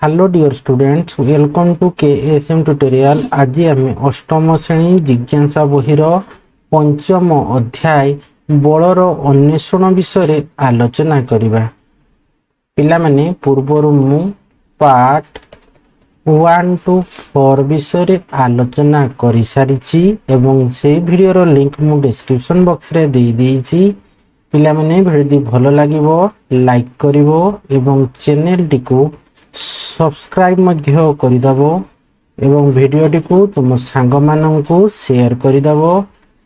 Hello dear students, welcome to KSM tutorial. आज आम अष्टम श्रेणी जिज्ञासा बहिर पंचम अध्याय बलर अन्वेषण विषय आलोचना करवा। पिला माने पूर्वर मु पार्ट 1 to 4 विषय आलोचना कर सारी एवं से वीडियो लिंक मु डिस्क्रिप्शन बॉक्स रे दे देइछि। पिला माने वीडियो भल लागिवो लाइक करिवो एवं चैनल टी को सब्सक्राइब मध्य करदेव एवं वीडियोटी को तुम सांग मानू शेयर करदेव।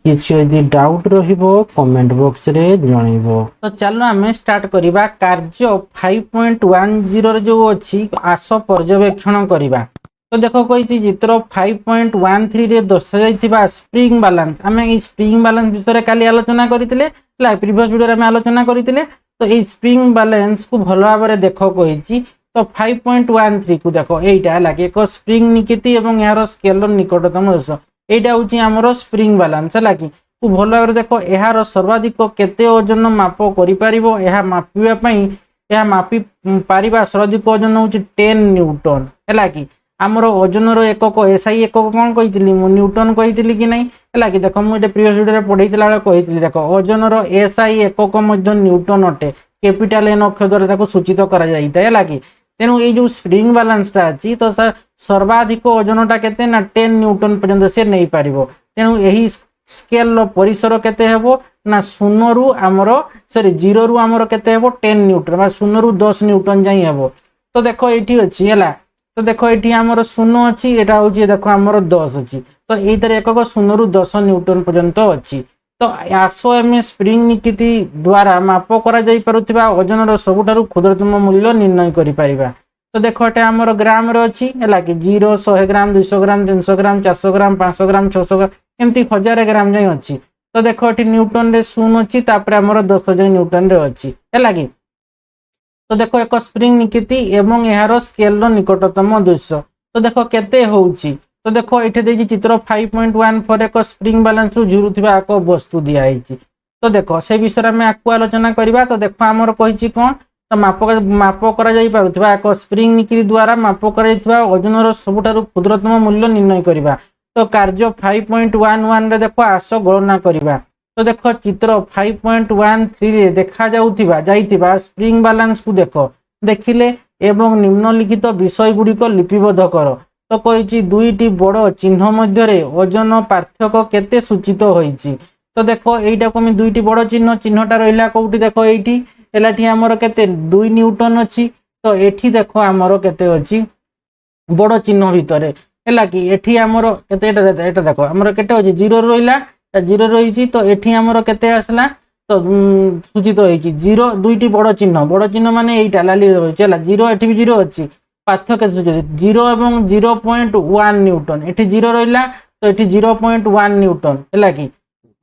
किसी यदि डाउट रहिबो कमेंट बॉक्स रे जनइबो। तो चलो आम स्टार्ट करिबा। कार्य 5.10 जो अच्छी आस पर्यवेक्षण करवा। तो देखो कही चित्र 5.13 रे दर्शा जाइथिबा स्प्रिंग बैलेंस। आम स्प्रिंग बैलेंस विषय काली आलोचना करथिले, प्रीवियस वीडियो में आलोचना करथिले। तो ये स्प्रिंग बैलेंस को भल भाव देख कही। तो 5.13 को देख यहीटा है कि एक स्प्रिंग निकेती और यार स्केलर निकटतम दश यहाँ हूँ आमर स्प्रिंग बैलेंस है कि भल भाव देख यार सर्वाधिक केते ओजन माप कर मापी पारिबा सर्वाधिक ओजन हूँ 10 न्यूटन है कि आमर ओजन एकक एसआई एकक कौन कही न्यूटन कही कि नहीं है कि देख मुझे प्रीवियस वीडियो पढ़ाई कही देख ओजन एसआई एकक न्यूटन अटे। कैपिटल एन अक्षर द्वारा सूचित है कि तेणु ये जो स्प्रिंग बैलेंसटा अच्छी तो सर्वाधिक ओजनटा केते ना 10 न्यूटन पर्यंत से नहीं पारिबो। तेणु यही स्केल परिसर केते हेबो ना 0 रु आमर 0 रु आमर केते हेबो 10 न्यूटन बा 0 रु 10 न्यूटन जाई हेबो। तो देखो एठी अछि हैला। तो देखो एठी आमर 0 अछि, एटा होछि देखो आमर 10 अछि। तो एई तरह एकक 0 रु 10 न्यूटन पर्यंत अछि। तो आसो एम स्प्रिंग नीति द्वारा माप कर ओजन सबुठारु क्षुद्रतम मूल्य निर्णय करिपारिबा। तो देखो एटा हमर ग्राम रे अछि हैला कि 0 100 ग्राम 200 ग्राम 300 ग्राम 400 ग्राम 500 ग्राम 600 ग्राम एमती 1000 ग्राम जाई अछि। तो देखो एठी न्यूटन रे 0 अछि, तापर हमर 10,000 न्यूटन रे अछि हैला कि। तो देखो एक स्प्रिंग निकेती एवं यार स्केल निकटतम दृश्य। तो देखो केते होउछि। तो देखो ये देखिए चित्र 5.14 एक स्प्रिंग बैलेंस झुरुवा एक वस्तु दिखाई। तो देखो से विषय में आपको आलोचना करवा। तो देखो आमर कही कौन तो माप कर एक स्प्रिंग नीति द्वारा माप कर ओजन सबुठारु क्षुद्रतम मूल्य निर्णय करवा। तो कार्य 5.11 रे देखो आस गणना करवा। तो देखो चित्र 5.13 रे देखा जाइथिबा स्प्रिंग बैलेंस को देखो देखिले एवं निम्नलिखित विषय गुड़िक लिपिबद्ध कर। तो कही दुईटी बड़ चिन्ह मध्य ओजन पार्थक्य केते सूचित होईची। तो देखो एटा को मैं दुईटी बड़ चिन्हटा रहिला कोउटी देखो एठी एलाठी हमर केते 2 न्यूटन अछि। तो एठी देखो हमर केते अछि बड़ चिन्ह भितरे हैला कि एठी हमर केते एटा देखो हमर केते अछि 0 रहिला 0 रहिची। तो एठी हमर केते आसला तो सूचित होईची 0 दुईटी बड़ चिन्ह माने एटा लाली रहिची हैला 0 एठी भी 0 अछि। पार्थक्य 0 एवं 0.1 न्यूटन एठी 0 रहिला तो एठी 0.1 न्यूटन हैला कि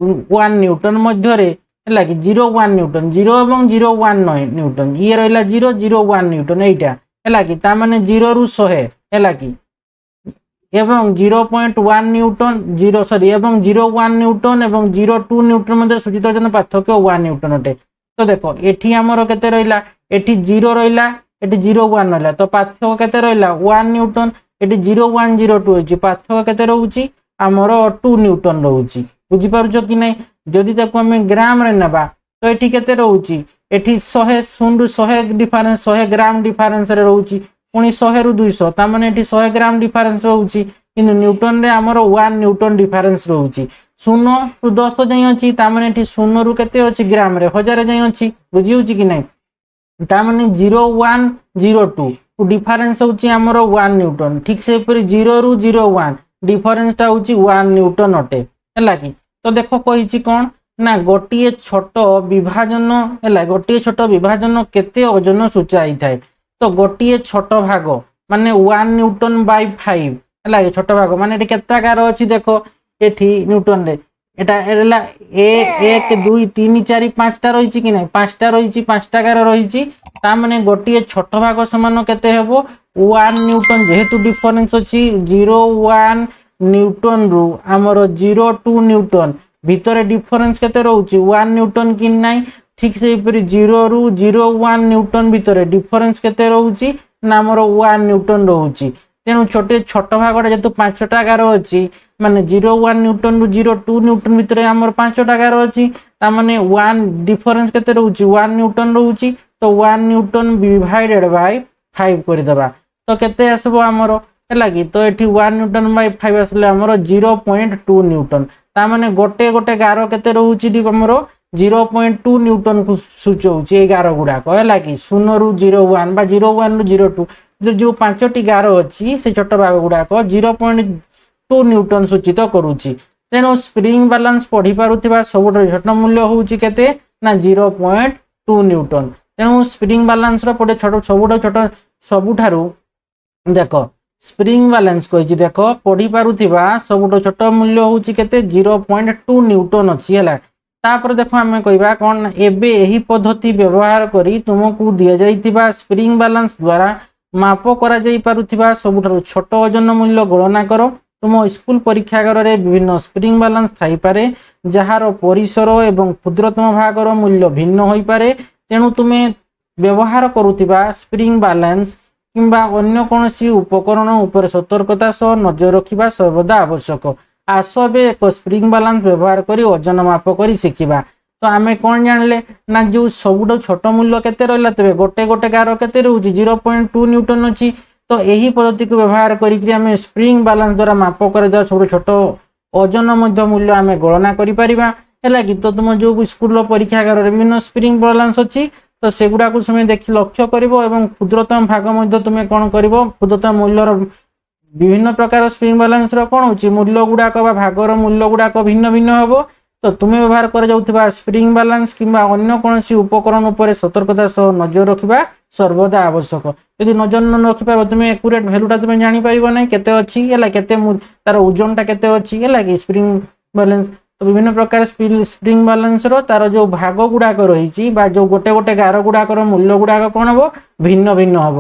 1 न्यूटन मध्य रे हैला कि 0.1 न्यूटन 0 एवं 0.1 न्यूटन ये रहिला 0.01 न्यूटन एटा हैला कि ता माने 0 रु 100 हैला कि एवं 0.1 न्यूटन 0.1 न्यूटन एवं 0.2 न्यूटन मध्य सूचित ओजन पार्थक्य 1 न्यूटन अटे। तो देखो एठी हमर केते रहिला एठी 0 रहिला एटी 0.1 रहा। तो पार्थक्य केते रहिला 1 न्यूटन एटी 0.102 होची पार्थक्य केते रहउची हमर 2 न्यूटन रहउची। बुझी पारुछो कि नै। जदि ताको हम ग्राम रे नेबा तो एठी केते रहउची एठी 100 0 रु 100 डिफरेंस 100 ग्राम डिफरेंस रे रहउची पुनी 100 रु 200 ता माने एठी 100 ग्राम डिफरेंस रहउची किंतु न्यूटन रे हमर 1 न्यूटन डिफरेंस रहउची। 0 रु 10 जाई अछि ता माने एठी 0 रु केते अछि ग्राम रे 1000 जाई अछि। बुझी होची कि नै। तामाने 0.102 डिफरेंस होची हमर 1 न्यूटन। ठीक से पर 0 रु 0.1 डिफरेंस ता होची 1 न्यूटन अटे हैला कि। तो देखो कहिची कोन ना गोटिए छोट विभाजन हैला गोटिए छोट विभाजन केते ओजन सूचाई थाए। तो गोटिए छोट भाग माने 1 न्यूटन बाय 5 हैला कि छोट भाग माने एटी केता कार अछि देखो एठी न्यूटन रे एटा एला ए 1 2 3 4 5 टा रहिची कि नै 5 टा रहिची 5 टा कार रहिची ता माने गोटिए छोट भाग समान केते हेबो 1 न्यूटन जेहेतु डिफरेंस अछि 0.1 न्यूटन रु हमर 0.2 न्यूटन भितरे डिफरेंस केते रहउची 1 न्यूटन कि नै। ठीक से पर 0 रु 0.1 न्यूटन भितरे डिफरेंस केते रहउची ନା ଆମର 1 ନ୍ୟୁଟନ ରହୁଛି। ତେଣୁ ଛୋଟ ଭାଗଟା ଯେହେତୁ 5ଟା ଗାର ଅଛି ମାନେ 0.1 ନ୍ୟୁଟନ ରୁ 0.2 ନ୍ୟୁଟନ ଭିତରେ ଆମର 5ଟା ଗାର ଅଛି ତାମାନେ 1 ଡିଫରେନ୍ସ କେତେ ରହୁଛି 1 ନ୍ୟୁଟନ ରହୁଛି। ତ 1 ନ୍ୟୁଟନ ଡିଭାଇଡେଡ ବାଇ 5 କରିଦେବା ତ କେତେ ଆସିବ ଆମର ହେଲା କି ତ ଏଠି 1 ନ୍ୟୁଟନ ବାଇ 5 ଆସିଲେ ଆମର 0.2 ନ୍ୟୁଟନ। ତାମାନେ ଗୋଟେ ଗାର କେତେ ରହୁଛି ଆମର 0.2 ନ୍ୟୁଟନ କୁ ସୂଚଉଛି ଏଇ ଗାର ଗୁଡାକ ହେଲା କି 0 ରୁ 0.1 ବା 0.1 ରୁ 0.2 ଯୋଉ 5ଟି ଗାର ଅଛି ସେ ଛୋଟ ଭାଗ ଗୁଡାକ 0.2 ନ୍ୟୁଟନ ସୂଚିତ କରୁଛି। ତେଣୁ ସ୍ପ୍ରିଙ୍ଗ ବାଲାନ୍ସ ପଢି ପାରୁଥିବା ସବୁଠାରୁ ଛୋଟ ମୂଲ୍ୟ ହଉଛି କେତେ ନା 0.2 ନ୍ୟୁଟନ। ତେଣୁ ସ୍ପ୍ରିଙ୍ଗ ବାଲାନ୍ସ ର ସବୁଠାରୁ ଦେଖ ସ୍ପ୍ରିଙ୍ଗ ବାଲାନ୍ସ କହିଛି ଦେଖ ପଢି ପାରୁଥିବା ସବୁଠାରୁ ଛୋଟ ମୂଲ୍ୟ ହଉଛି କେତେ 0.2 ନ୍ୟୁଟନ ଅଛି ହେଲା। ତାପରେ ଦେଖ ଆମେ କହିବା କଣ ନା ଏବେ ଏହି ପଦ୍ଧତି ବ୍ୟବହାର କରି ତୁମକୁ ଦିଆଯାଇଥିବା ସ୍ପ୍ରିଙ୍ଗ ବାଲାନ୍ସ ଦ୍ୱାରା ମାପ କରାଯାଇ ପାରୁଥିବା ସବୁଠାରୁ ଛୋଟ ଓଜନ ମୂଲ୍ୟ ଗଣନା କର। ତୁମ ସ୍କୁଲ ପରୀକ୍ଷାଗାରରେ ବିଭିନ୍ନ ସ୍ପ୍ରିଙ୍ଗ ବାଲାନ୍ସ ଥାଇପାରେ ଯାହାର ପରିସର ଏବଂ କ୍ଷୁଦ୍ରତମ ଭାଗର ମୂଲ୍ୟ ଭିନ୍ନ ହୋଇପାରେ। ତେଣୁ ତୁମେ ବ୍ୟବହାର କରୁଥିବା ସ୍ପ୍ରିଙ୍ଗ ବାଲାନ୍ସ କିମ୍ବା ଅନ୍ୟ କୌଣସି ଉପକରଣ ଉପରେ ସତର୍କତା ସହ ନଜର ରଖିବା ସର୍ବଦା ଆବଶ୍ୟକ। ଆସ ଏବେ ଏକ ସ୍ପ୍ରିଙ୍ଗ ବାଲାନ୍ସ ବ୍ୟବହାର କରି ଓଜନ ମାପ କରି ଶିଖିବା। ତ ଆମେ କଣ ଜାଣିଲେ ନା ଯୋଉ ସବୁଠୁ ଛୋଟ ମୂଲ୍ୟ କେତେ ରହିଲା ତେବେ ଗୋଟେ ଗାର କେତେ ରହୁଛି 0.2 ନ୍ୟୁଟନ ଅଛି। ତ ଏହି ପଦ୍ଧତିକୁ ବ୍ୟବହାର କରିକି ଆମେ ସ୍ପ୍ରିଙ୍ଗ ବାଲାନ୍ସ ଦ୍ୱାରା ମାପ କରାଯାଉ ସବୁଠୁ ଛୋଟ ଓଜନ ମଧ୍ୟ ମୂଲ୍ୟ ଆମେ ଗଣନା କରିପାରିବା ହେଲା କି। ତ ତୁମ ଯୋଉ ସ୍କୁଲର ପରୀକ୍ଷାଗାରରେ ବିଭିନ୍ନ ସ୍ପ୍ରିଙ୍ଗ ବାଲାନ୍ସ ଅଛି ତ ସେଗୁଡାକୁ ତୁମେ ଦେଖି ଲକ୍ଷ୍ୟ କରିବ ଏବଂ କ୍ଷୁଦ୍ରତମ ଭାଗ ମଧ୍ୟ ତୁମେ କଣ କରିବ କ୍ଷୁଦ୍ରତମ ମୂଲ୍ୟର ବିଭିନ୍ନ ପ୍ରକାର ସ୍ପ୍ରିଙ୍ଗ ବାଲାନ୍ସ ର କଣ ହଉଛି ମୂଲ୍ୟ ଗୁଡାକ ବା ଭାଗର ମୂଲ୍ୟ ଗୁଡାକ ଭିନ୍ନ ଭିନ୍ନ ହବ। ତ ତୁମେ ବ୍ୟବହାର କରାଯାଉଥିବା ସ୍ପ୍ରିଙ୍ଗ ବାଲାନ୍ସ କିମ୍ବା ଅନ୍ୟ କୌଣସି ଉପକରଣ ଉପରେ ସତର୍କତା ସହ ନଜର ରଖିବା ସର୍ବଦା ଆବଶ୍ୟକ। ଯଦି ନଜର ନ ରଖିପାରିବ ତୁମେ ଏକୁରେଟ ଭ୍ୟାଲୁଟା ତୁମେ ଜାଣିପାରିବ ନାହିଁ କେତେ ଅଛି ହେଲା କେତେ ତାର ଓଜନଟା କେତେ ଅଛି ହେଲା କି ସ୍ପ୍ରିଙ୍ଗ ବାଲାନ୍ସ। ତ ବିଭିନ୍ନ ପ୍ରକାର ସ୍ପ୍ରିଙ୍ଗ ବାଲାନ୍ସ ର ତାର ଯୋଉ ଭାଗ ଗୁଡାକ ରହିଛି ବା ଯୋଉ ଗୋଟେ ଗାର ଗୁଡାକର ମୂଲ୍ୟ ଗୁଡାକ କଣ ହବ ଭିନ୍ନ ଭିନ୍ନ ହବ।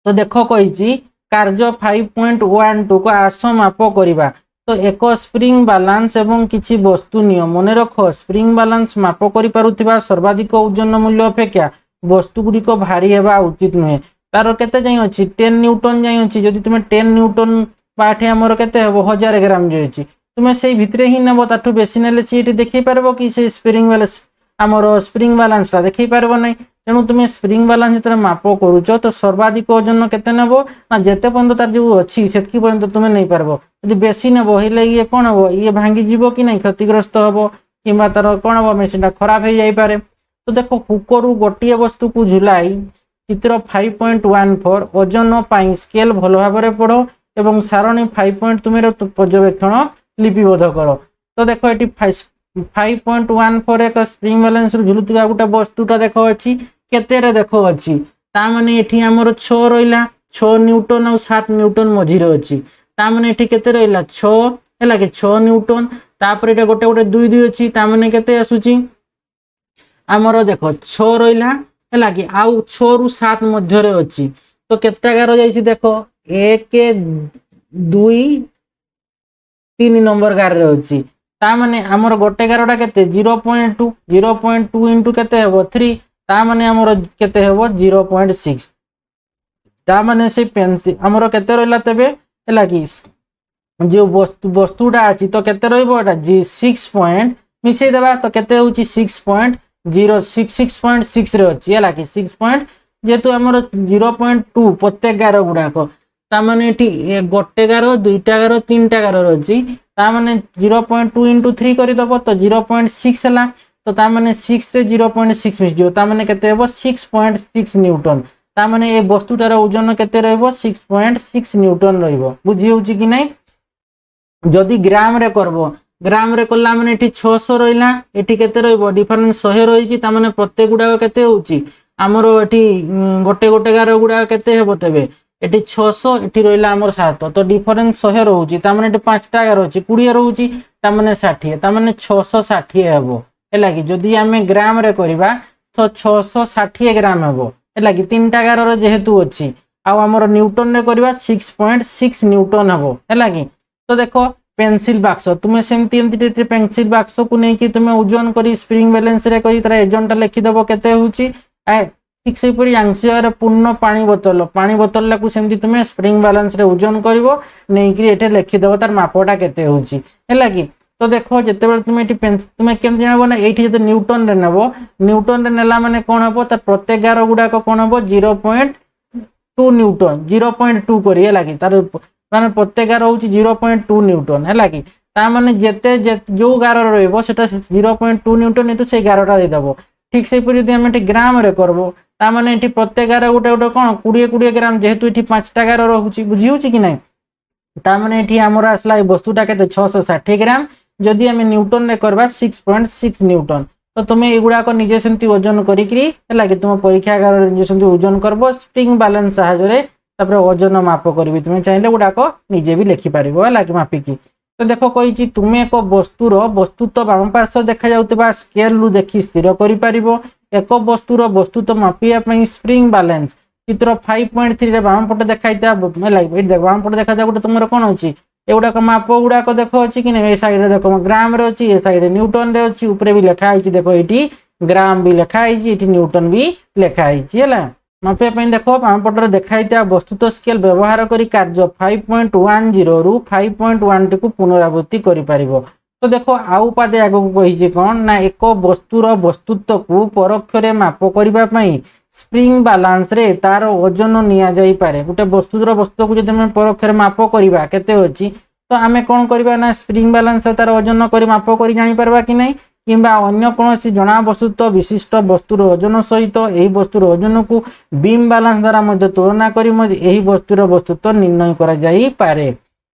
ତ ଦେଖ କହିଛି କାର୍ଯ୍ୟ 5.12 କୁ ଆସ ମାପ କରିବା। ତ ଏକ ସ୍ପ୍ରିଙ୍ଗ ବାଲାନ୍ସ ଏବଂ କିଛି ବସ୍ତୁ ନିଅ। ମନେ ରଖ ସ୍ପ୍ରିଙ୍ଗ ବାଲାନ୍ସ ମାପ କରିପାରୁଥିବା ସର୍ବାଧିକ ଓଜନ ମୂଲ୍ୟ ଅପେକ୍ଷା ବସ୍ତୁ ଗୁଡିକ ଭାରି ହେବା ଉଚିତ ନୁହେଁ। ତାର କେତେ ଯାଇ ଅଛି 10 ନ୍ୟୁଟନ ଯାଇ ଅଛି। ଯଦି ତୁମେ 10 ନ୍ୟୁଟନ ବା ଏଠି ଆମର କେତେ ହବ 1000 ଗ୍ରାମ ଯାଇ ଅଛି ତୁମେ ସେଇ ଭିତରେ ହିଁ ନେବ ତାଠୁ ବେଶୀ ନେଲେ ସିଏ ଏଠି ଦେଖେଇ ପାରିବ କି ସେ ସ୍ପ୍ରିଙ୍ଗ ବାଲାନ୍ସ ଆମର ସ୍ପ୍ରିଙ୍ଗ ବାଲାନ୍ସ ଟା ଦେଖେଇ ପାରିବ ନାହିଁ। ତେଣୁ ତୁମେ ସ୍ପ୍ରିଙ୍ଗ ବାଲାନ୍ସ ଯେତେବେଳେ ମାପ କରୁଛ ତ ସର୍ବାଧିକ ଓଜନ କେତେ ନେବ ନା ଯେତେ ପର୍ଯ୍ୟନ୍ତ ତାର ଯୋଉ ଅଛି ସେତିକି ପର୍ଯ୍ୟନ୍ତ ତୁମେ ନେଇପାରିବ। ଯଦି ବେଶୀ ନେବ ହେଲେ ଇଏ କଣ ହବ ଇଏ ଭାଙ୍ଗିଯିବ କି ନାହିଁ କ୍ଷତିଗ୍ରସ୍ତ ହବ କିମ୍ବା ତାର କଣ ହବ ମେସିନ ଟା ଖରାପ ହେଇଯାଇପାରେ। ତ ଦେଖ ହୁକରୁ ଗୋଟିଏ ବସ୍ତୁକୁ ଝୁଲାଇ ଚିତ୍ର 5.14 ଓଜନ ପାଇଁ ସ୍କେଲ ଭଲ ଭାବରେ ପଢ ଏବଂ ସାରଣୀ 5. ତୁମର ପର୍ଯ୍ୟବେକ୍ଷଣ ଲିପିବଦ୍ଧ କର। ତ ଦେଖ ଏଠି 5.14 ଏକ ସ୍ପ୍ରିଙ୍ଗ ବାଲାନ୍ସ ରୁ ଝୁଲୁଥିବା ଗୋଟେ ବସ୍ତୁଟା ଦେଖ ଅଛି କେତେରେ ଦେଖ ଅଛି ତା ମାନେ ଏଠି ଆମର 6 ରହିଲା 6 ନ୍ୟୁଟନ ଆଉ 7 ନ୍ୟୁଟନ ମଝିରେ ଅଛି। ତା ମାନେ ଏଠି କେତେ ରହିଲା 6 ହେଲା କି 6 ନ୍ୟୁଟନ। ତାପରେ ଏଟା ଗୋଟେ 2 ଅଛି ତା ମାନେ କେତେ ଆସୁଛି ଆମର ଦେଖ 6 ରହିଲା ହେଲା କି ଆଉ 6 ରୁ 7 ମଧ୍ୟରେ ଅଛି। ତ କେତେଟା ଗାର ଯାଇଛି ଦେଖ 1 2 3 ନମ୍ବର ଗାରରେ ଅଛି। ତା ମାନେ ଆମର ଗୋଟେ ଗାରଟା କେତେ 0.2 ଇଣ୍ଟୁ କେତେ ହେବ 3 ତା ମାନେ ଆମର କେତେ ହେବ 0.6। ତା ମାନେ ସେ ପେନ୍ସିଲ ଆମର କେତେ ରହିଲା ତେବେ ହେଲା କି ଯୋଉ ବସ୍ତୁଟା ଅଛି ତ କେତେ ରହିବ ଏଟା 6 ପଏଣ୍ଟ ମିଶେଇ ଦେବା ତ କେତେ ହଉଛି 6.06 ରେ ଅଛି ହେଲା କି 6 ଯେହେତୁ ଆମର 0.2 ପ୍ରତ୍ୟେକ ଗାର ଗୁଡାକ ତା ମାନେ ଏଠି ଗୋଟେ ଗାର 2ଟା ଗାର 3ଟା ଗାର ଅଛି ତା ମାନେ 0.2 ଇଣ୍ଟୁ 3 କରିଦବ ତ 0.6 ହେଲା। ତ ତା ମାନେ 6 ରେ 0.6 ମିଶିଯିବ ତା ମାନେ କେତେ ହେବ 6.6 ନ୍ୟୁଟନ। ତା ମାନେ ଏ ବସ୍ତୁଟାର ଓଜନ କେତେ ରହିବ 6.6 ନ୍ୟୁଟନ ରହିବ। ବୁଝି ହଉଛି କି ନାହିଁ। ଯଦି ଗ୍ରାମ ରେ କରବ ଗ୍ରାମ ରେ କଲା ମାନେ ଏଠି 600 ରହିଲା ଏଠି କେତେ ରହିବ ଡିଫରେନ୍ସ 100 ରହିଛି ତା ମାନେ ପ୍ରତ୍ୟେକ ଗୁଡାକ କେତେ ହଉଛି ଆମର ଏଠି ଗୋଟେ ଗାର ଗୁଡାକ କେତେ ହେବ ତେବେ ଏଠି 600 ଏଠି ରହିଲା ଆମର 7 ତ ଡିଫରେନ୍ସ 100 ରହୁଛି ତା ମାନେ ଏଠି 5ଟା ଗାର ଅଛି 20 ରହୁଛି ତା ମାନେ 60 ତା ମାନେ 660 ହେବ ହେଲା କି। ଯଦି ଆମେ ଗ୍ରାମ ରେ କରିବା ତ 660 ଗ୍ରାମ ହେବ ହେଲା କି 3ଟା ଗାରର ଯେହେତୁ ଅଛି ଆଉ ଆମର ନ୍ୟୁଟନ ରେ କରିବା 6.6 ନ୍ୟୁଟନ ହେବ ହେଲା କି। ତ ଦେଖ পেন্সিল বাক্স তুমি সেমতি এমতি পেন্সিল বাক্সକୁ ନେଇକି তুমি ଓଜନ କରି ସ୍ପ୍ରିଙ୍ଗ ବାଲାନ୍ସ ରେ କରି ତାର ଓଜନଟା ଲେଖିଦବ କେତେ ହଉଛି ठीक से आंशिक पूर्ण पानी बोतल को सेमती तुम स्प्रिंग बैलेंस रे ओजन कर नहीं लिखिदेव तार मापटा केते होची है कि तो देख जिते तुम तुम केम जानव ना ये जो न्यूटन रे नेब न्यूटन रे नेला माने कौन हम तार प्रत्येक गार गुड़ाक कौन हम 0.2 न्यूटन 0.2 करी है कि तार माने प्रत्येक गार हूँ 0.2 न्यूटन है कि ताने जिते जो गार रहा 0.2 न्यूटन इंटू से गारटा देदेव ठीक से आम ग्राम रे करब ताने ये प्रत्येक गार गोटे गोटे कौन 20 ग्राम जेहेतु ये 5टा गार रोचे बुझी कि ना ताने ये आमर आसला वस्तुटा के 660 ग्राम जदि आम न्यूटन रे करबा 6.6 न्यूटन तो तुम युवाक निजे सेमती ओजन करी तुम परीक्षागार निजे सेमती ओजन करब स्प्रिंग बैलेंस साहाय्य ओजन माप करी तुम चाहिए गुड़ाक निजे भी लिखिपार है कि मापिकी तो देख कही तुम एक वस्तुर वस्तुत्व बाम पार्श्व देखा जाउतबा स्केल रु देखि स्थिर करि एक वस्तुर वस्तुत्व मापिया स्प्रिंग बैलेंस चित्र 5.3 बाम पटे देखा बाम पटे देखा गोटे तुम कौन अच्छी एगुड़ाक माप गुड़ाक देख अच्छी कि ए साइड रे देख ग्राम रे अच्छी ए साइड न्यूटन रे अच्छी ऊपर भी लिखाई देख ये ग्राम भी लिखाई ये न्यूटन भी लिखाई है मापिया देख बाम पटे देखा वस्तुत्व स्केल व्यवहार कर कार्य 5.10 रु 5.1 टी पुनरावृत्ति करि तो देख आउ पादे आग को कही कौन ना एक वस्तुर वस्तुत्व को परोक्ष माप करने स्प्रिंग बैलेंस रे तार ओजन निया जाई पारे गोटे वस्तुर वस्तु को जब आम परोक्ष माप करवा केते अछि तो आम कौन करवा ना स्प्रिंग बैलेंस तार ओजन कर माप कर जानी पारबा कि नहीं किंबा अन्य कौन जना वस्तुत्व विशिष्ट वस्तुर ओजन सहित यही वस्तुर ओजन को बीम बैलेंस द्वारा मध्य तुलना करी यही वस्तुर वस्तुत्व निर्णय करा जाई पारे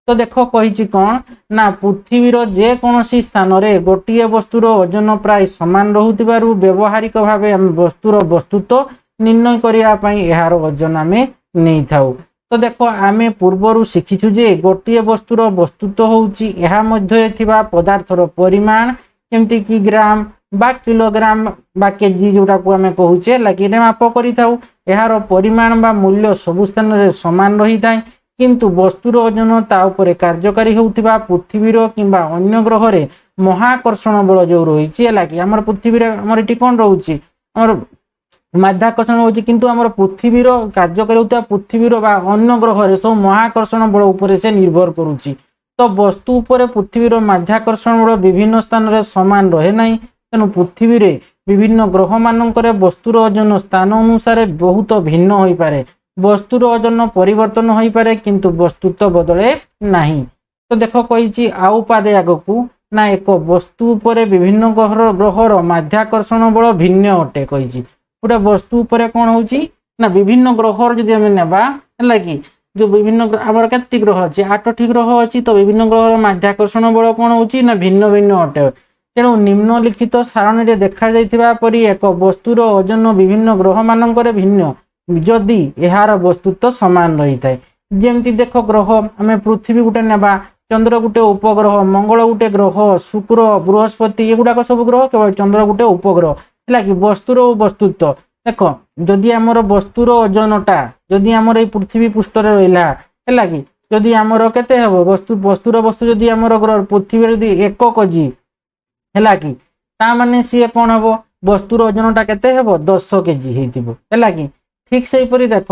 तो देख कही कौन ना पृथ्वीर जेकोसी स्थान रे गोटे वस्तुर ओजन प्राय समान रहूतिबारु व्यवहारिक भाव वस्तुर वस्तुत्व निर्णय करने यार ओजन आम नहीं थाउ तो देख आम पूर्वर शिखीचु जे गोटे वस्तुर वस्तुत्व होउची एहा मध्य थिबा पदार्थर परिमाण केमती कि ग्राम बा किलोग्राम बा केजी जोटा को आम कहूचे लगे माप करिथाउ यार परिमाण बा मूल्य सबु स्थान रे समान रही थाए किंतु वस्तुर ओजन ता उपरे कार्यकारी होउथिबा पृथ्वीर किंबा अन्य ग्रह रे महाकर्षण बल जो रही है कि आमर पृथ्वी आमर ये कौन रोचे आमर माध्याकर्षण होची किंतु आमर पृथ्वीर कार्यकारी होता पृथ्वीर बा अन्य ग्रह रे सब महाकर्षण बल उपरे से निर्भर करुची तो वस्तु उपरे पृथ्वीर माध्याकर्षण बल विभिन्न स्थान रे समान रहे नहीं तेणु पृथ्वी रे विभिन्न ग्रह मानकर वस्तुर ओजन स्थान अनुसार बहुत भिन्न होई पारे वस्तुर ओजन परिवर्तन होई पारे किंतु वस्तुत्व बदले नहीं तो देख कही आउ पादे आगकू ना एक वस्तु उपरे विभिन्न ग्रहर माध्याकर्षण बल भिन्न अटे कही गोटे वस्तु उपरे कौन होची ना विभिन्न ग्रहर जदि आम नेबा है कि जो विभिन्न आमर केते ग्रह अच्छी 8टी ग्रह अच्छी तो विभिन्न ग्रह माध्याकर्षण बल कौन होची ना भिन्न भिन्न अटे तेणु निम्नलिखित सारणी रे देखा जाइथिबा परी एक वस्तुर ओजन विभिन्न ग्रह मानकर भिन्न जदि यार वस्तुत्व समान रही थाए जेमती देख ग्रह आम पृथ्वी गुटे नेबा चंद्र गुटे उपग्रह मंगल गुटे ग्रह शुक्र बृहस्पति एगुड़ाक सब ग्रह केवल चंद्र गुटे उपग्रह है कि वस्तुर वस्तुत्व देख जदि आमर वस्तुर ओजनटा जदि आमर ये पृथ्वी पृष्ठ रहा है कि जदि आमर केते हेबो वस्तुर वस्तु जदि आमर पृथ्वी जदि 1 केजी है कि ता माने सी कौन हम वस्तुर ओजनटा केते हेबो 10 केजी हेतिबो है कि ठीक से परि देख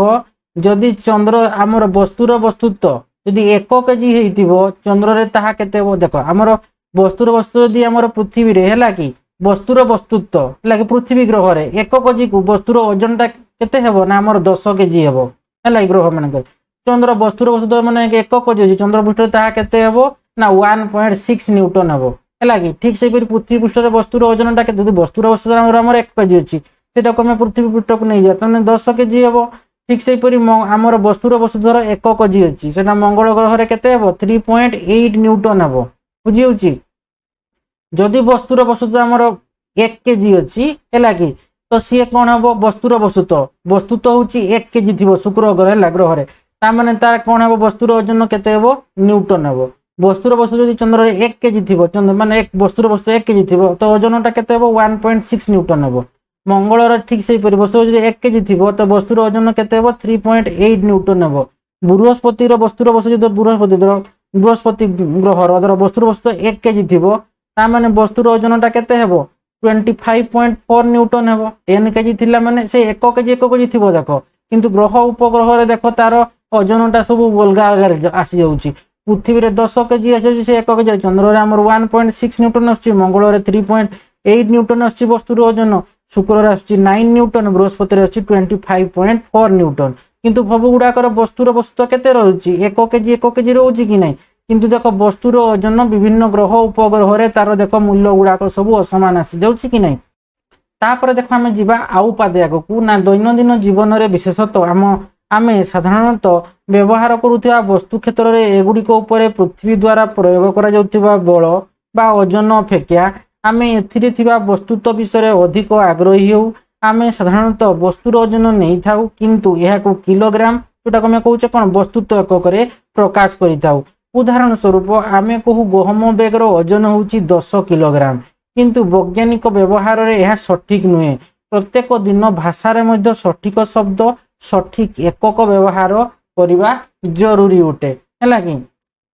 जदि चंद्र आमर वस्तुर वस्तुत्व जदि 1 केजी हेतिबो चंद्र रे ताहा केते हेबो देख आमर वस्तुर वस्तु जदि आमर पृथ्वी रे है कि वस्तुर वस्तुत्व है पृथ्वी ग्रह रे 1 केजी को वस्तुर ओजनटा केते हेबो ना आमर 10 केजी हेबो है ग्रह मानकर चंद्र वस्तुर वस्तुत्व माने 1 केजी चंद्र पृष्ठ ताहा केते हेबो ना 1.6 न्यूटन हेबो है कि ठीक से पृथ्वी पृष्ठ वस्तुर ओजनटा केते वस्तुर वस्तु आमर 1 केजी अच्छी सेटा को पृथ्वी पृष्ठ को नहीं जाए 10 केजी हेबो ठीक से आमर वस्तुर वस्तु धर 1 केजी अच्छी से मंगल ग्रह रे केते हेबो 3.8 न्यूटन हेबो बुझी होची जदि वस्तुर वस्तुत्व आमर 1 केजी अच्छी है कि तो सी कौन हम वस्तुर वस्तुत्व हूँ 1 केजी थी शुक्र ग्रह ग्रह रे तार तार कौन हम वस्तुर ओजन केते हेबो न्यूटन हेबो वस्तुर वस्तु जदि चंद्र 1 केजी थी चंद्र माने एक वस्तुर वस्तु 1 केजी थी तो ओजनटा केते हेबो 1.6 न्यूटन हेबो मंगल ठीक से वस्तु जदि 1 केजी थी तो वस्तुर ओजन केते हेबो 3.8 न्यूटन हेबो बृहस्पतिर वस्तुर वस्तु जदि बृहस्पति ग्रहर वस्तुर वस्तु 1 केजी थी तार माने वस्तुर ओजनटा केते हेबो 25.4 न्यूटन हेबो 10 केजी थिला माने से 1 केजी थिबो देखो किंतु ग्रह उपग्रह रे देखो तार ओजनटा सब अलगा अलगा आसी जाउची पृथ्वी रे 10 केजी आसी से 1 केजी चंद्र रे हमर 1.6 न्यूटन आसी मंगल रे 3.8 न्यूटन आसी वस्तु रे ओजन शुक्र रे आसी 9 न्यूटन बृहस्पति रे आसी 25.4 न्यूटन किंतु सब गुडाकर वस्तुर वस्तु केते रहउची 1 केजी रहउची कि नै किंतु देखो वस्तुर ओजन विभिन्न ग्रह उपग्रह रे तार देखो मूल्य गुडाक सब असमान आसी जाउची कि नै तापर देखो आमे जिबा आउ पादे आगकू ना दैनंदिन जीवन रे विशेषतः आमे साधारणतः व्यवहार करुथिबा वस्तु क्षेत्र रे एगुडिक उपरे पृथ्वी द्वारा प्रयोग करा जाउथिबा बल बा ओजन अपेक्षा आमे एथिरे थिबा वस्तुत्व विषय रे अधिक आग्रही हो आमे साधारणतः वस्तुर ओजन नहीं थाउ किंतु एहाको किलोग्राम जोटा कमे कहउचे कोन वस्तुत्व एकक रे प्रकाश करिताउ उदाहरण स्वरूप आमे कहू गहम बेगर ओजन होउची 10 किलोग्राम किंतु वैज्ञानिक व्यवहार रे यह सठिक नुहे प्रत्येक दिन भाषा रे मध्य सठिक शब्द सठिक एकक व्यवहार करिबा जरूरी उठे हैला कि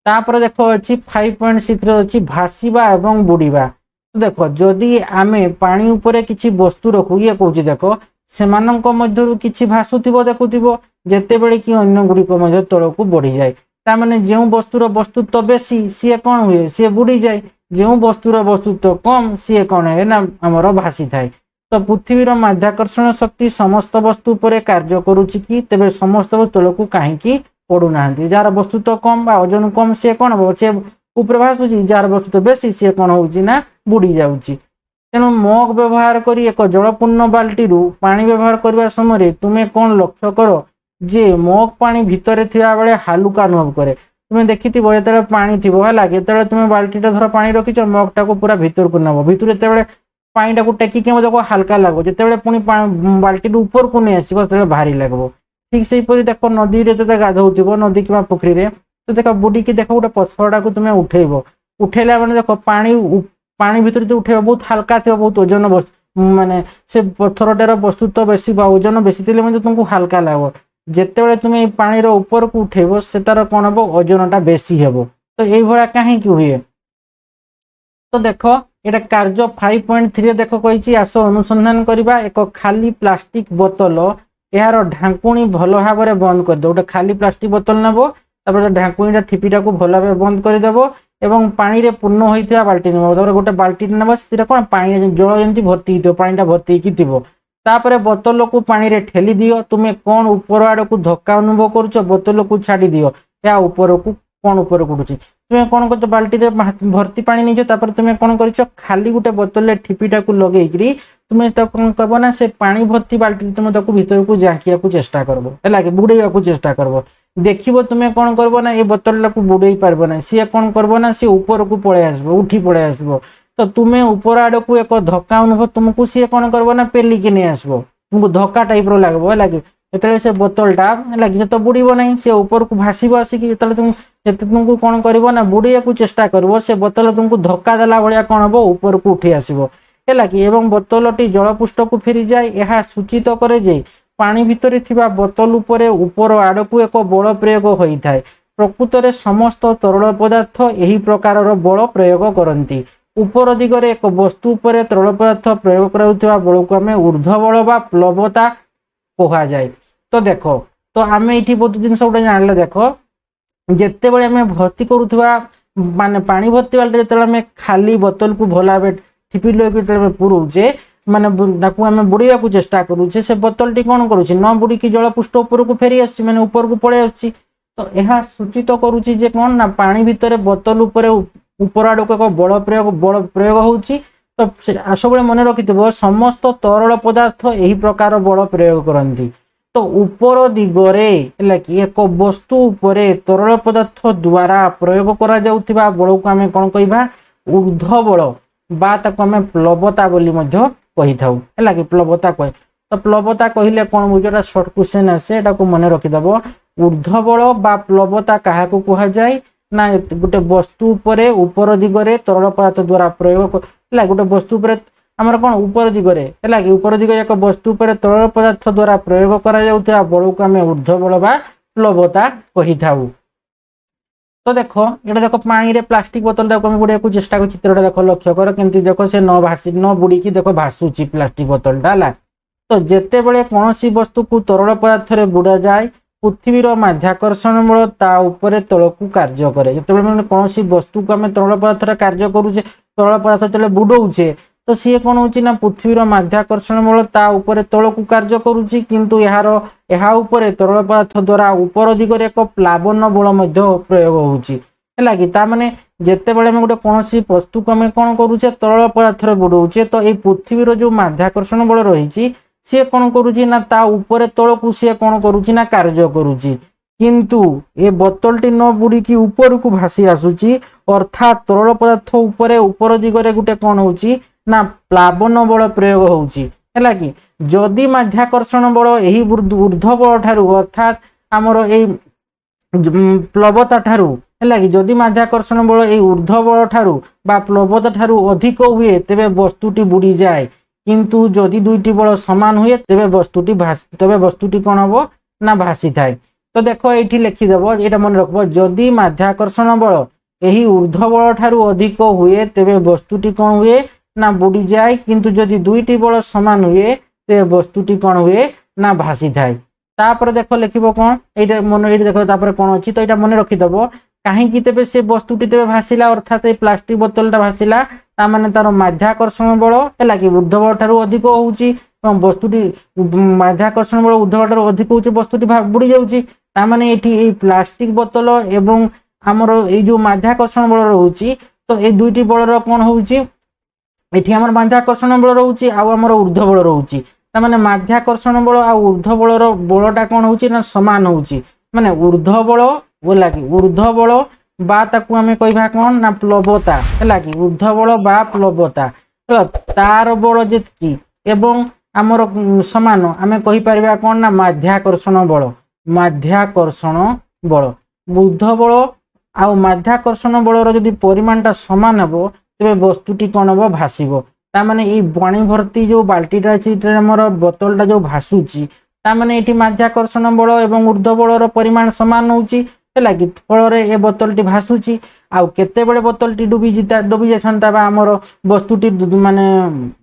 तापर देखो अछि 5.6 रे अछि भासीबा एवं बुडीबा देखो जदि आमे पानी उपरे किछि वस्तु रखु ये कहउची देखो सेमानंक मध्यरु किछि भासुथिबो देखुथिबो जेते बेले कि अन्य गुडी को मध्य तळकु बढ़ी जाय ता माने जेउ वस्तुर वस्तुत्व बेसी सी कोन हुए सी बुडी जाय जेउ वस्तुर वस्तुत्व कम सी कोन है ना हमर भासी थाय तो पृथ्वीर माध्याकर्षण शक्ति समस्त वस्तु उपरे कार्य करूची कि तबे समस्त तळकु काहे कि पडु नाहंती जार वस्तुत्व कम बा ओजन कम सी कोन हो से ऊपर भासुची जार वस्तुत्व बेसी सी कोन होउची ना बुडी जाउची तेणु मग व्यवहार करी एक जलपूर्ण बाल्टी रु पानी व्यवहार करबा समय तुमे कोन लक्ष्य करो जे मग पानी भितरे थिबा बेले हालुका अनुभव करे तुमे देखिथिबो जेतेले पानी थिबो हला जेतेले तुमे बाल्टीटा धर पानी रखिचो मगटा को पूरा भितर को नबो भितर जेतेले पानीटा को टेकी के देखो हल्का लागो जेतेले पुनी बाल्टी ऊपर को नै आसीबो तेले भारी लागबो ठीक सेही परि देखो नदी रे जते गाधौथिबो नदी किबा पोखरी रे तो देखो बुडी के देखो गोटे पथरटा को तुमे उठेइबो उठेला माने देखो पानी भितर जो उठेबो बहुत हल्का थिबो बहुत ओजन माने से पथरटार वस्तुत्व बेसी बा ओजन बेसी थिले म्हणजे तुमको हल्का लागबो जेतेबेले तुमे पानी रो ऊपर को उठेबो सेतार कोन हबो ओजनटा बेसी हेबो तो एई भला काहे कि हुए तो देखो एटा कार्य 5.3 देखो कहिची आसो अनुसंधान करिबा एक खाली प्लास्टिक बोतल यार ढांकुणी भलो भाबरे बंद कर दो गोटे खाली प्लास्टिक बोतल नेबो तापर ढांकुणीटा ठिपीटा को भलो भाबरे बंद कर देबो एवं पानी रे पूर्ण होइथिबा बाल्टी नेबो तापर गोटे बाल्टी नेबो सेटा कोन पानी जल जेंति भर्ती हितो पानीटा भर्ती कि थिबो तापर बोतल को पानी रे ठेली दियो तुमे कोन ऊपर आड़ को धक्का अनुभव करूछो बोतल को छाडी दियो या ऊपर को कोन ऊपर उडुची तुमे कोन करतो बाल्टी रे भर्ती पानी निजो तापर तुमे कोन करिछो खाली गुटे बोतल रे ठिपीटा को लगेइकरी तुमे त कोन करबो ना से पानी भर्ती बाल्टी तुमे ताको भीतर को जाकिया को चेष्टा करबो हैला कि बुडैया को चेष्टा करबो देखिबो तुमे कोन करबो ना ए बोतल को बुडै पारबो ना सी कोन करबो ना सी ऊपर को पळे आसबो उठी पळे आसबो तो तुमे ऊपर आड़ को एक धक्का अनुभव तुमको सी कोन करबो ना पेली के नै आसबो तुमको धक्का टाइप रो लागबो हैला कि एतले से बोतलटा हैला कि तो बुडीबो नै से ऊपर को भासीबो आसी कि एतले तुमको कोन करबो ना बुडैया को चेष्टा करबो से बोतल तुमको धक्का देला भलिया कोन हबो ऊपर को उठी आसीबो हैला कि एवं बोतलटी जलपृष्ठ को फेरी जाय एहा सूचित करे जे पानी भितरे थिबा बोतल उपरे ऊपर आड़ को एक बल प्रयोग होई थाए प्रकृत रे समस्त तरल पदार्थ एही प्रकार रो बल प्रयोग करंती ऊपर दिगरे एक वस्तु उपरे तरल पदार्थ प्रयोग कराउथिबा बल को हमें ऊर्ध्व बल बा प्लवता कहा जाय तो देखो तो आमे एठी बहुत जिंस उडे जानले देखो जेते बेले हमें भर्ती करूथिबा माने पानी भर्ती वाले जेते हमें खाली बोतल को भला बे ठिपी लोय के जेते पुरुचे माने ताकू हमें बुडीया को चेष्टा करूचे से बोतल टी कोन करूची न बुडी की जल पृष्ठ ऊपर को फेरी आसी माने ऊपर को पळे आसी तो यह सूचित करूची जे कोन ना पानी भितरे बोतल ऊपर ऊपर आड़ को एक बल प्रयोग होउची तो सब मन रखिथिबो समस्त तरल पदार्थ एही प्रकार बल प्रयोग करंती तो ऊपर दिगरे हैला कि एक वस्तु उपरे तरल पदार्थ द्वारा प्रयोग करा जाउथिबा बल को हमें कोन कहिबा ऊर्ध्व बल बा ताको हमें प्लवता बोली मध्य कहि थाउ हैला कि प्लवता कहि तो प्लवता कहिले कोन बुझोटा शॉर्ट क्वेश्चन आसे एटा को मन रखिदबो ऊर्ध्व बल बा प्लवता काहा को कहा जाय ना गोटे वस्तु उपरे ऊपर दिगरे तरल पदार्थ द्वारा प्रयोग हैला गोटे वस्तु उपरे हमर कोन ऊपर दिगरे हैला कि ऊपर दिगरे एक वस्तु उपरे तरल पदार्थ द्वारा प्रयोग करा जाउथबा बल को हमें ऊर्ध्व बल बा प्लवता कहि थाउ। तो देख ये देख पानी रे प्लास्टिक बोतल टाइम बुड़े चेष्टा कर चित्रटा देख लक्ष्य कर केमती देख से न भासी न बुड़ी देख भासुची प्लास्टिक बोतलटा है। तो जिते बड़े कौन सी वस्तु को तरल पदार्थ रे बुड़ा जाए पृथ्वीर माध्याकर्षण बल ता उपरे तलकू कार्य करे। जिते कौन सी वस्तु को आम तरल पदार्थ कार्य करुचे तरल पदार्थ जो बुड़ौचे तो सी कौन हो पृथ्वीर माध्याकर्षण बल ता उपरे तलकू कार्य करुच्ची किंतु यार यहाँ उपरे तरल पदार्थ द्वारा उपर दिगरे एक प्लावन बल प्रयोग होची है कि ताने जिते बड़े गोटे कौन सी वस्तु को आम कौन करुचे तरल पदार्थ बुड़ौचे तो ये पृथ्वीर जो माध्याकर्षण बल रही सी कौन करुची ना ता उपरे तलकू सी कौन करुची ना कार्य करुची किंतु ए बोतलटी न बुड़ी ऊपर को भासी आसुची अर्थात तरल पदार्थ उपरे ऊपर दिगरे गोटे कौन होची ना प्लावन बल प्रयोग होची है कि जदि माध्याकर्षण बल यही ऊर्ध्व बल ठारू अर्थात आमर ए प्लवता ठारू है कि जदि माध्याकर्षण बल ये ऊर्ध्व बल ठारू बा प्लवता ठारू अधिक हुए तेबे वस्तुटी बुड़ी जाए किंतु जदि दुईटी बल समान हुए तेबे वस्तुटी कौन हम ना भासी थाए। तो देख ये लिखिदेव ये मन रख जदि माध्याकर्षण बल यही ऊर्ध्व बल ठारू अधिक हुए तेबे वस्तुटी कौन हुए ना बुड़ी जाए किंतु जदि दुईटी बल समान हुए तेबे वस्तुटी कौन हुए ना भासी थाए। तापर देख लिखिब कौन ये मन ये देख तापर कौन अच्छी तो यहाँ मन रखिदेव कहीं तेबे से वस्तुटी तेबे भासिला अर्थात ये प्लास्टिक बोतलटा भासिला तार तार माध्याकर्षण बल है कि ऊर्ध्व बल ठारू अधिक होची वस्तुटी माध्याकर्षण बल ऊर्ध्व बल ठारू अधिक होची वस्तुटी बुड़ी जाउची तार ये प्लास्टिक बोतल एवं आमर ये जो माध्याकर्षण बल रोची तो ये दुईटी बल कौन होची एठी आमर माध्याकर्षण बल रोची आमर ऊर्ध्व बल रोची तार माध्याकर्षण बल आ ऊर्ध्व बलर बलटा कौन होची ना समान होची माने ऊर्ध्व बल बोला कि ऊर्ध्व बल बा ताकू आमे कहबा कौन ना प्लवता है कि ऊर्ध्व बल बा प्लवता तार बल जेतकी एवं आमर समान आमे कहि परिबा कौन ना माध्याकर्षण बल ऊर्ध्व बल आ माध्याकर्षण बलर जदि परिमाणटा समान हेबो तेबे वस्तुटी कौन हेबो भासिबो तामाने ए पानी भर्ती जो बाल्टीटा अछि हमर बोतलटा जो भासुची तामाने एठी माध्याकर्षण बल एवं ऊर्ध्व बलर परिमाण समान होउची है कि फल ए बोतलटी भासुची आउ केते बड़े बोतलटी डुबी जाता बा आमर वस्तुटी माने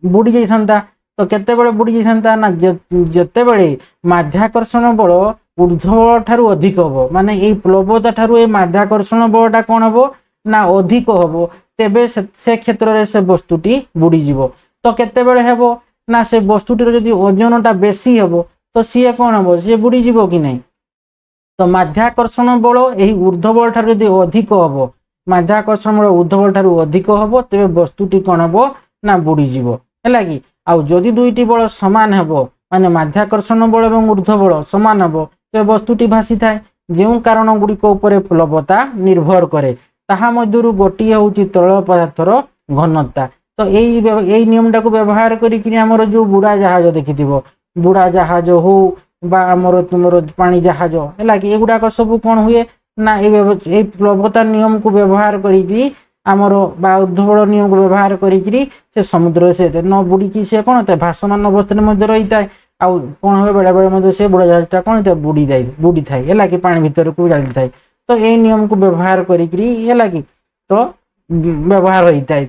बुड़ी जाता तो केते बड़े बुड़ी जाता ना जेते बड़े माध्याकर्षण बल ऊर्ध्व बल ठारू अधिक हबो माने ए प्लवता ठारू ए माध्याकर्षण बलटा कौन हबो ना अधिक हबो तेबे से क्षेत्र रे से वस्तुटी बुड़ी जीवो तो केते बड़े हेबो ना से वस्तुटीर जदि ओजनटा बेसी हेबो तो सी कौन हबो सी बुड़ी जीवो कि नहीं। तो माध्याकर्षण बल यही ऊर्ध्व बल ठारू यदि अधिक हम माध्याकर्षण बल ऊर्ध्व बल ठारू अधिक हम तेरे वस्तुटी कौन हम ना बुड़ी जीवो है कि आउ जदि दुईटी बल सामान हेबो माने माध्याकर्षण बल और ऊर्ध्व बल सामान हेबो तेरे वस्तुटी भासी थाए जो कारण गुड़िक उपरे प्लवता निर्भर करे ताहा मध्यरु गोटिए होउची तरल पदार्थर घनता। तो यही नियम टाको व्यवहार करी हमर जो बुड़ा जहाज देखिथिबो बुड़ा जहाज हो बा आमर तुमर पानी जहाज है कि एगुड़ाक सब कौन हुए ना ये प्लवता नियम को व्यवहार करी आमर बा ऊर्ध्व बल नियम को व्यवहार करी से समुद्र से न बुड़ी से कौन होता है भासमान अवस्था रही था आउ कौन हुए बेले बेले से बुड़ा जहाजटा कौन होता है बुड़ी थाए है कि पानी भीतर को जाती थाए। तो ये नियम को व्यवहार करी है कि तो व्यवहार होता है।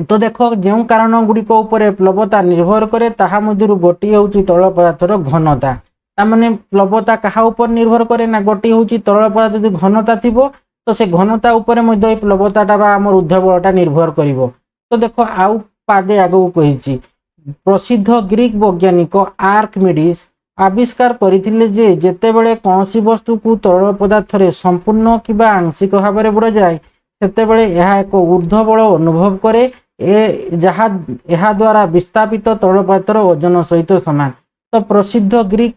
तो देख जो कारण गुड़िक उपरे प्लवता निर्भर करे ताहा मध्यरु गोटिए होउची तरल पदार्थर घनता तामाने प्लवता कहा उपर निर्भर करे ना गोटिए होउची तरल पदार्थ जो घनता थिबो तो से घनता उपरे मध्य प्लवताटा बा हमर ऊर्ध्व बलटा निर्भर करिवो। तो देख आउ पादे आगो कहिची प्रसिद्ध ग्रीक वैज्ञानिक आर्किमिडीज आविष्कार करथिले जे जेतेबेले कोनसी वस्तु को तरल पदार्थ रे संपूर्ण किबा आंशिक भाव बुड़ा जाए सेतेबेले यह एक ऊर्ध्व बल अनुभव करे यह द्वारा विस्थापित तरल पदार्थर ओजन सहित समान। तो प्रसिद्ध ग्रीक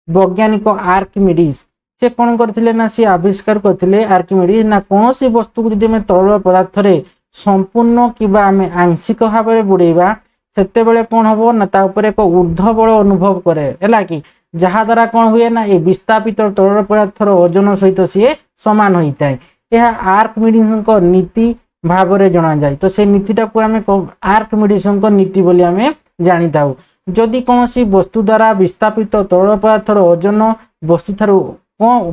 वैज्ञानिक आर्किमिडीज से कौन करथिले ना से आविष्कार करथिले आर्किमिडीज ना कौन सी वस्तु को यदि तरल पदार्थ रे संपूर्ण किबा आमे आंशिक भाव में बुड़ेबा सेतेबेले कौन हबो ना ता ऊपर एक ऊर्ध्व बल अनुभव करे है कि जहा द्वारा कौन हुए ना ये विस्थापित तरल पदार्थर ओजन सहित सी समान होता है। यह आर्किमिडीज नीति भाव में जना जाए। तो से नीतिटा को आम आर्किमिडीज नीति बोली आम जानी था। जदि कौन सी वस्तु द्वारा विस्थापित तरल पदार्थर ओजन वस्तु ठारू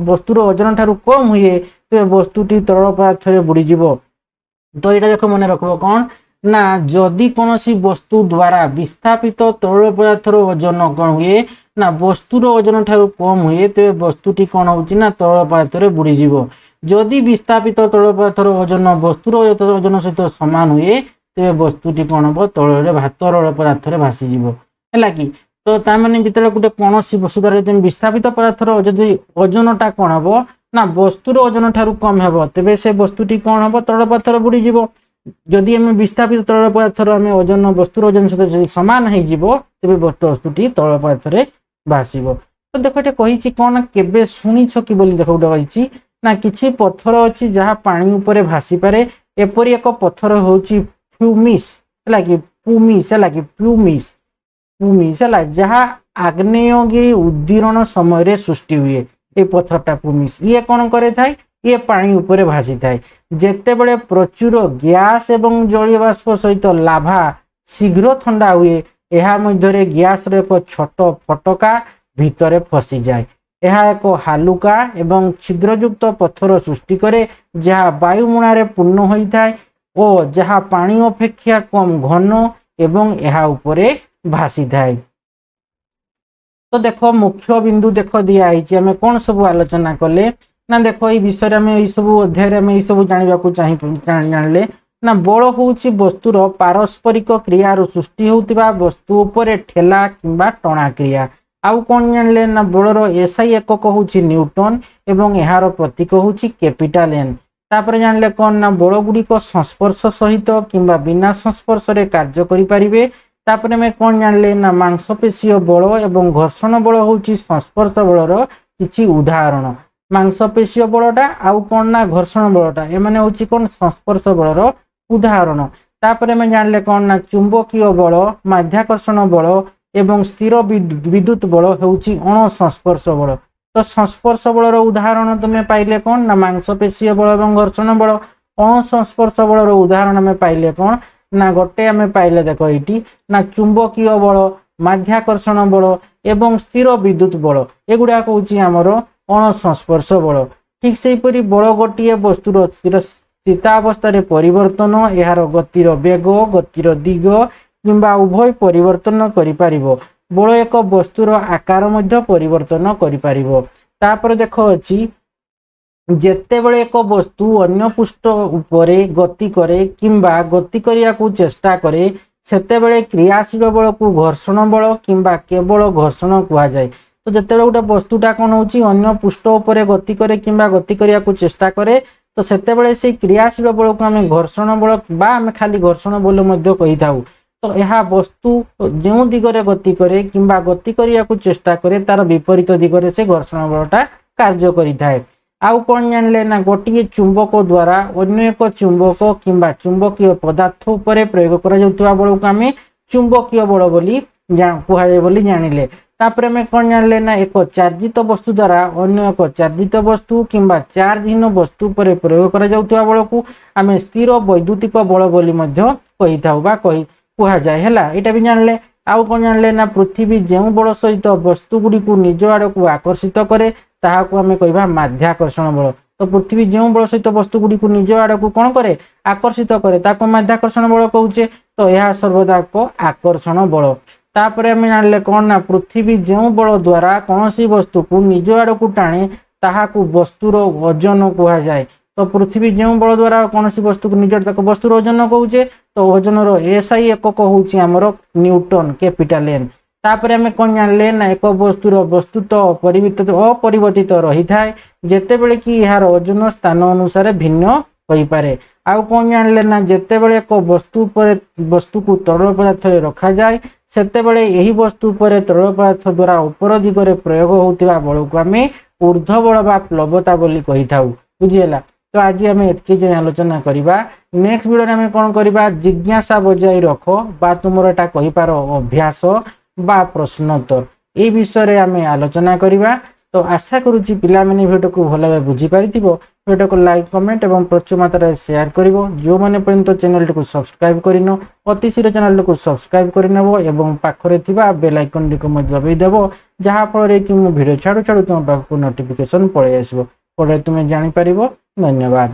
ବସ୍ତୁର ଓଜନ ଠାରୁ କମ ହୁଏ ତେବେ ବସ୍ତୁଟି ତରଳ ପଦାର୍ଥରେ ବୁଡ଼ିଯିବ। ତ ଏଇଟା ଦେଖ ମନେ ରଖିବ କ'ଣ ନା ଯଦି କୌଣସି ବସ୍ତୁ ଦ୍ୱାରା ବିସ୍ଥାପିତ ତରଳ ପଦାର୍ଥର ଓଜନ କ'ଣ ହୁଏ ନା ବସ୍ତୁର ଓଜନ ଠାରୁ କମ ହୁଏ ତେବେ ବସ୍ତୁଟି କ'ଣ ହଉଛି ନା ତରଳ ପଦାର୍ଥରେ ବୁଡ଼ିଯିବ। ଯଦି ବିସ୍ଥାପିତ ତରଳ ପଦାର୍ଥର ଓଜନ ବସ୍ତୁର ଓଜନ ସହିତ ସମାନ ହୁଏ ତେବେ ବସ୍ତୁଟି କ'ଣ ହବ ତରଳ ପଦାର୍ଥରେ ଭାସିଯିବ ହେଲା କି। ତ ତାମାନେ ଯେତେବେଳେ ଗୋଟେ କୌଣସି ବସ୍ତୁ ଦ୍ୱାରା ଯଦି ବିସ୍ଥାପିତ ପଦାର୍ଥର ଯଦି ଓଜନଟା କ'ଣ ହବ ନା ବସ୍ତୁର ଓଜନ ଠାରୁ କମ ହେବ ତେବେ ସେ ବସ୍ତୁଟି କ'ଣ ହବ ତରଳ ପଦାର୍ଥରେ ବୁଡ଼ିଯିବ। ଯଦି ଆମେ ବିସ୍ଥାପିତ ତରଳ ପଦାର୍ଥର ଆମେ ଓଜନ ବସ୍ତୁର ଓଜନ ସହିତ ଯଦି ସମାନ ହେଇଯିବ ତେବେ ବସ୍ତୁଟି ତରଳ ପଦାର୍ଥରେ ଭାସିବ। ତ ଦେଖ ଏଠି କହିଛି କ'ଣ କେବେ ଶୁଣିଛ କି ବୋଲି ଦେଖ ଗୋଟେ କହିଛି ନା କିଛି ପଥର ଅଛି ଯାହା ପାଣି ଉପରେ ଭାସିପାରେ। ଏପରି ଏକ ପଥର ହେଉଛି ପ୍ୟୁମିସ୍ ହେଲା କି ପ୍ୟୁମିସ୍ ହେଲା ଯାହା ଆଗ୍ନେୟଗିରି ଉଦ୍ଗୀରଣ ସମୟରେ ସୃଷ୍ଟି ହୁଏ। এই পথরটা প্ୟୁମିସ୍ ଇଏ କ'ଣ କରିଥାଏ ଇଏ ପାଣି ଉପରେ ଭାସିଥାଏ। ଯେତେବେଳେ ପ୍ରଚୁର ଗ୍ୟାସ୍ ଏବଂ ଜଳୀୟ ବାଷ୍ପ ସହିତ ଲାଭା ଶୀଘ୍ର ଥଣ୍ଡା ହୁଏ ଏହା ମଧ୍ୟରେ ଗ୍ୟାସର ଏକ ଛୋଟ ଫଟକା ଭିତରେ ଫସିଯାଏ। ଏହା ଏକ ହାଲୁକା ଏବଂ ଛିଦ୍ରଯୁକ୍ତ ପଥର ସୃଷ୍ଟି କରେ ଯାହା ବାୟୁମଣ୍ଡଳରେ ପୂର୍ଣ୍ଣ ହୋଇଥାଏ ଓ ଯାହା ପାଣି ଅପେକ୍ଷା କମ ଘନ ଏବଂ ଏହା ଉପରେ ଭାସିଥାଏ। तो देख मुख्य बिंदु देख दिखाई आम कौन सब आलोचना कले ना देख ये विषय में ये सब अध्याय में ये सब जानले ना बल हूँ वस्तुर पारस्परिक क्रियार सृष्टि होता वस्तु उपर ठेला किंबा टणा क्रिया। आउ कौन जानले ना बलर एसआई एकक हूँ न्यूटन एवं यार प्रतीक हूँ कैपिटल एन। तापर जानले कौन ना बल गुड़िक संस्पर्श सहित किंबा बिना संस्पर्श कार्य करें। तापर में कौन जानले ना मांसपेशीय बल एवं घर्षण बल हूँ संस्पर्श बलर किछि उदाहरण। मांसपेशीय बलटा आउ कौन ना घर्षण बलटा एमाने हूँ कौन संस्पर्श बलर उदाहरण। तापर में जानले कौन ना चुंबकीय बल माध्याकर्षण बल एवं स्थिर विद्युत बल हूँ अण संस्पर्श बल। तो संस्पर्श बलर उदाहरण तुम्हें पाइले कौन ना मांसपेशीय बल एवं घर्षण बल। अण संस्पर्श बलर उदाहरण में पाइले कौन ना गोटे आम पाइले देख ये ना चुंबकीय बल माध्याकर्षण बल एवं स्थिर विद्युत बल एगुड़ाक हूँ आमर अण संस्पर्श बल। ठीक से बल गोटे वस्तुर स्थितावस्था परिवर्तन यार गतिर वेग गतिर दिग किंबा उभय परिवर्तन करिपारिबो। बल एक वस्तुर आकार मध्य परिवर्तन करिपारिबो। तापर देख अछि जेतेबेले एक वस्तु अन्य पृष्ठ उपरे गति करे किंबा गति करिया को चेष्टा करे सेतेबेले क्रियाशील बल को घर्षण बल किंबा केवल घर्षण कुआ जाए। तो जेतेबेले गोटे वस्तुटा कोन होची अन्य पृष्ठ उपरे गति करे किंबा गति करिया को चेष्टा करे तो सेतेबेले से क्रियाशील बल को आमे घर्षण बल बा आमे खाली घर्षण बल मध्य कहि थाउ। तो यह वस्तु जो दिगरे गति करे किंबा गति करिया को चेष्टा करे तार विपरीत दिगरे से घर्षण बलटा कार्य करि थाए। आउ कौन जानले ना गोटे चुंबक द्वारा अन्य एक चुंबक किंबा चुंबकीय पदार्थ उपरे प्रयोग करा जाउतबा बल को आमे चुंबकीय बल बोली कुहाए बोली जानिले। तापर में कौन जानले ना एक चार्जित वस्तु द्वारा अन्य एक चार्जित वस्तु किंबा चार्जहीन वस्तु उपरे प्रयोग करा जाउतबा बल को आमे स्थिर वैद्युतिक बल बोली मध्य कहि थाउ बा कहि कुहा जाय हैला। एटा भी जानले। आउ कौन जानले ना पृथ्वी जेउ बल सहित वस्तु गुडी को निज आड़ को आकर्षित करे ताहाको आमे कहबा माध्याकर्षण बल। तो पृथ्वी जेउ बल सहित वस्तु गुडी को निज आड़ को कोन करे आकर्षित करे ताको माध्याकर्षण बल कहूचे। तो यह सर्वदा को आकर्षण बल। तापर आमे जानले कोन ना पृथ्वी जेउ बल द्वारा कोनोसी वस्तु को निज आड़ को टाणे ताहाको वस्तुर वजन कुहा जाय। तो पृथ्वी जेउ बल द्वारा कोनोसी वस्तु को निज आड़ वस्तुर वजन कहूचे। तो वजनर एसआई एकक हूँ आमर न्यूटन कैपिटल एन। तापर आमे कौन जानले ना एक वस्तुर वस्तुत अपरिवर्तित रही थाए जेतेबेले कि यार वजन स्थान अनुसार भिन्न होई पारे। आउ कौन जानले ना जेतेबेले एक वस्तु को तरल पदार्थ रखा जाए सेतेबेले यही वस्तु पर तरल पदार्थ द्वारा उपर दिगरे प्रयोग होतिबा बल को आमे ऊर्ध्व बल बा प्लवता बोली कहि थाउ। बुझियला। तो आज आम एतके आलोचना करवा। नेक्स्ट वीडियो में कौन करवा जिज्ञासा बजाय रख बा तुमर एटा कहि पारो अभ्यास बा प्रश्नोत्तर ए विषय रे आम आलोचना करवा। तो आशा करूची पिला माने भिडियो को भल भाबे बुझी पारिथिबो भिडियो को लाइक कमेंट और प्रचुर मात्रा शेयर कर जो मैंने पर्यंत चैनल को सब्सक्राइब करन अति शीघ्र चैनल को सब्सक्राइब करनेब और पाखरे बेल आइकन को दबाइदेव जहाँफल कि भिडियो छाड़ू छाड़ू तुम पाखक नोटिफिकेशन पलि आसो तुम जापर। धन्यवाद।